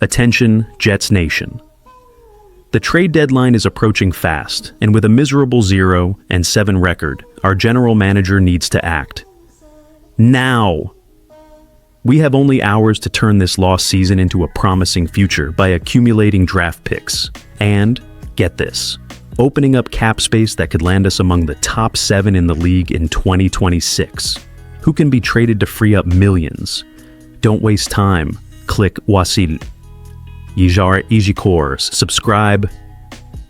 Attention, Jets Nation. The trade deadline is approaching fast, and with a miserable 0-7 record, our general manager needs to act. Now! We have only hours to turn this lost season into a promising future by accumulating draft picks. And, get this, opening up cap space that could land us among the top 7 in the league in 2026. Who can be traded to free up millions? Don't waste time. Click Wasil. Yijar Ijikors. Subscribe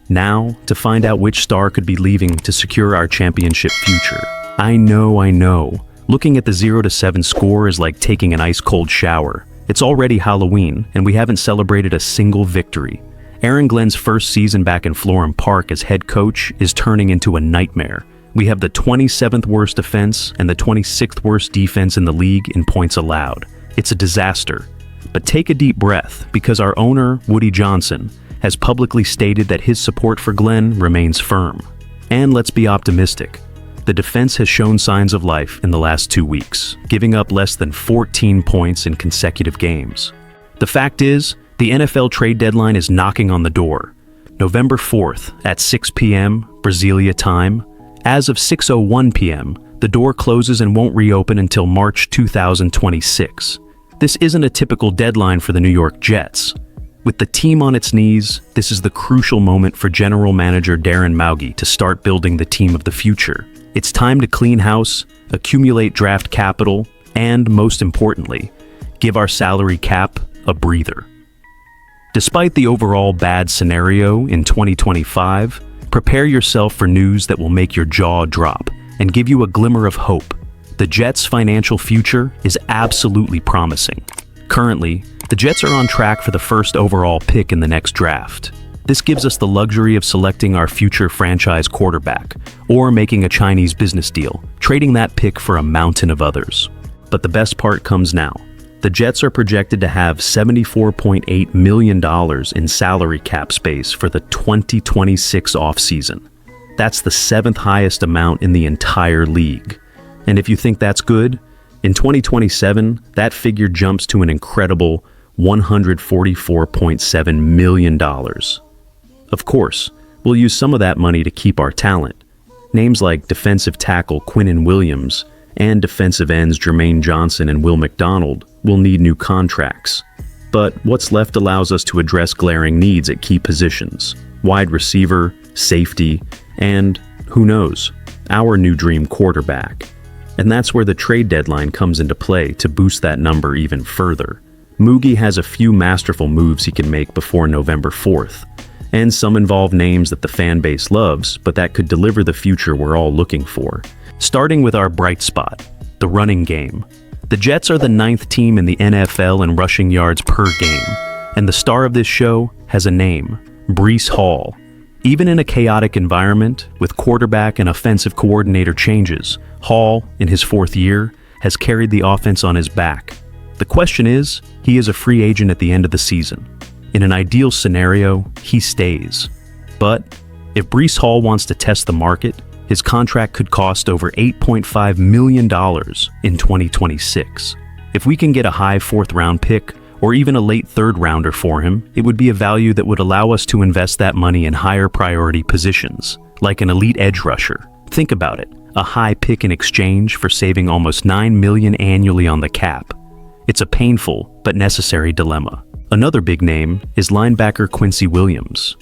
now to find out which star could be leaving to secure our championship future. I know. Looking at the 0-7 score is like taking an ice-cold shower. It's already Halloween, and we haven't celebrated a single victory. Aaron Glenn's first season back in Florham Park as head coach is turning into a nightmare. We have the 27th worst offense and the 26th worst defense in the league in points allowed. It's a disaster. But take a deep breath, because our owner, Woody Johnson, has publicly stated that his support for Glenn remains firm. And let's be optimistic. The defense has shown signs of life in the last 2 weeks, giving up less than 14 points in consecutive games. The fact is, the NFL trade deadline is knocking on the door. November 4th at 6 p.m. Brasilia time. As of 6:01 p.m., the door closes and won't reopen until March 2026. This isn't a typical deadline for the New York Jets. With the team on its knees, this is the crucial moment for General Manager Darren Maugi to start building the team of the future. It's time to clean house, accumulate draft capital, and, most importantly, give our salary cap a breather. Despite the overall bad scenario in 2025, prepare yourself for news that will make your jaw drop and give you a glimmer of hope. The Jets' financial future is absolutely promising. Currently, the Jets are on track for the first overall pick in the next draft. This gives us the luxury of selecting our future franchise quarterback, or making a Chinese business deal, trading that pick for a mountain of others. But the best part comes now. The Jets are projected to have $74.8 million in salary cap space for the 2026 offseason. That's the 7th highest amount in the entire league. And if you think that's good, in 2027, that figure jumps to an incredible $144.7 million. Of course, we'll use some of that money to keep our talent. Names like defensive tackle Quinnen Williams and defensive ends Jermaine Johnson and Will McDonald will need new contracts. But what's left allows us to address glaring needs at key positions: wide receiver, safety, and, who knows, our new dream quarterback. And that's where the trade deadline comes into play to boost that number even further. Mugi has a few masterful moves he can make before November 4th. And some involve names that the fan base loves, but that could deliver the future we're all looking for. Starting with our bright spot, the running game. The Jets are the 9th team in the NFL in rushing yards per game, and the star of this show has a name: Breece Hall. Even in a chaotic environment, with quarterback and offensive coordinator changes, Hall, in his 4th year, has carried the offense on his back. The question is, he is a free agent at the end of the season. In an ideal scenario, he stays. But if Breece Hall wants to test the market, his contract could cost over $8.5 million in 2026. If we can get a high 4th-round pick, or even a late 3rd-rounder for him, it would be a value that would allow us to invest that money in higher priority positions, like an elite edge rusher. Think about it, a high pick in exchange for saving almost $9 million annually on the cap. It's a painful but necessary dilemma. Another big name is linebacker Quincy Williams.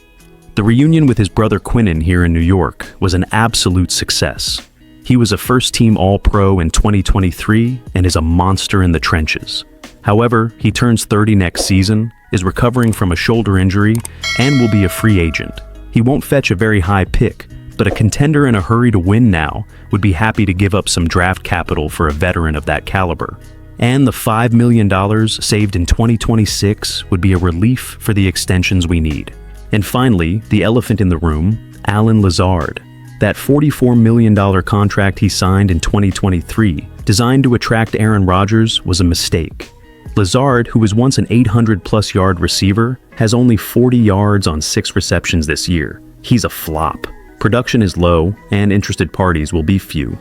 The reunion with his brother Quinnen here in New York was an absolute success. He was a first-team All-Pro in 2023 and is a monster in the trenches. However, he turns 30 next season, is recovering from a shoulder injury, and will be a free agent. He won't fetch a very high pick, but a contender in a hurry to win now would be happy to give up some draft capital for a veteran of that caliber. And the $5 million saved in 2026 would be a relief for the extensions we need. And finally, the elephant in the room, Allen Lazard. That $44 million contract he signed in 2023, designed to attract Aaron Rodgers, was a mistake. Lazard, who was once an 800-plus yard receiver, has only 40 yards on 6 receptions this year. He's a flop. Production is low, and interested parties will be few.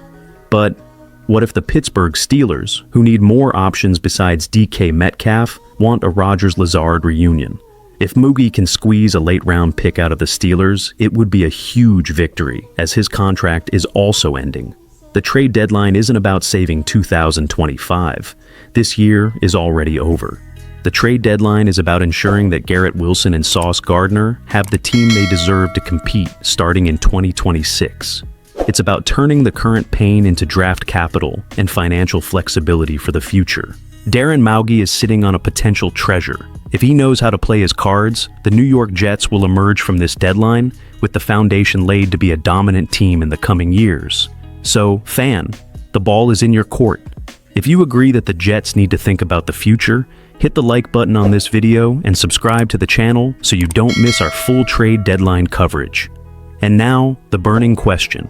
But What if the Pittsburgh Steelers, who need more options besides DK Metcalf, want a Rodgers-Lazard reunion? If Moogie can squeeze a late-round pick out of the Steelers, it would be a huge victory, as his contract is also ending. The trade deadline isn't about saving 2025. This year is already over. The trade deadline is about ensuring that Garrett Wilson and Sauce Gardner have the team they deserve to compete starting in 2026. It's about turning the current pain into draft capital and financial flexibility for the future. Darren Maugi is sitting on a potential treasure. If he knows how to play his cards, the New York Jets will emerge from this deadline with the foundation laid to be a dominant team in the coming years. So, fan, the ball is in your court. If you agree that the Jets need to think about the future, hit the like button on this video and subscribe to the channel so you don't miss our full trade deadline coverage. And now, the burning question.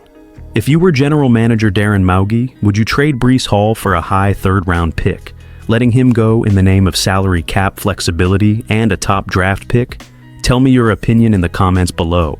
If you were general manager Darren Maugi, would you trade Breece Hall for a high third-round pick, letting him go in the name of salary cap flexibility and a top draft pick? Tell me your opinion in the comments below.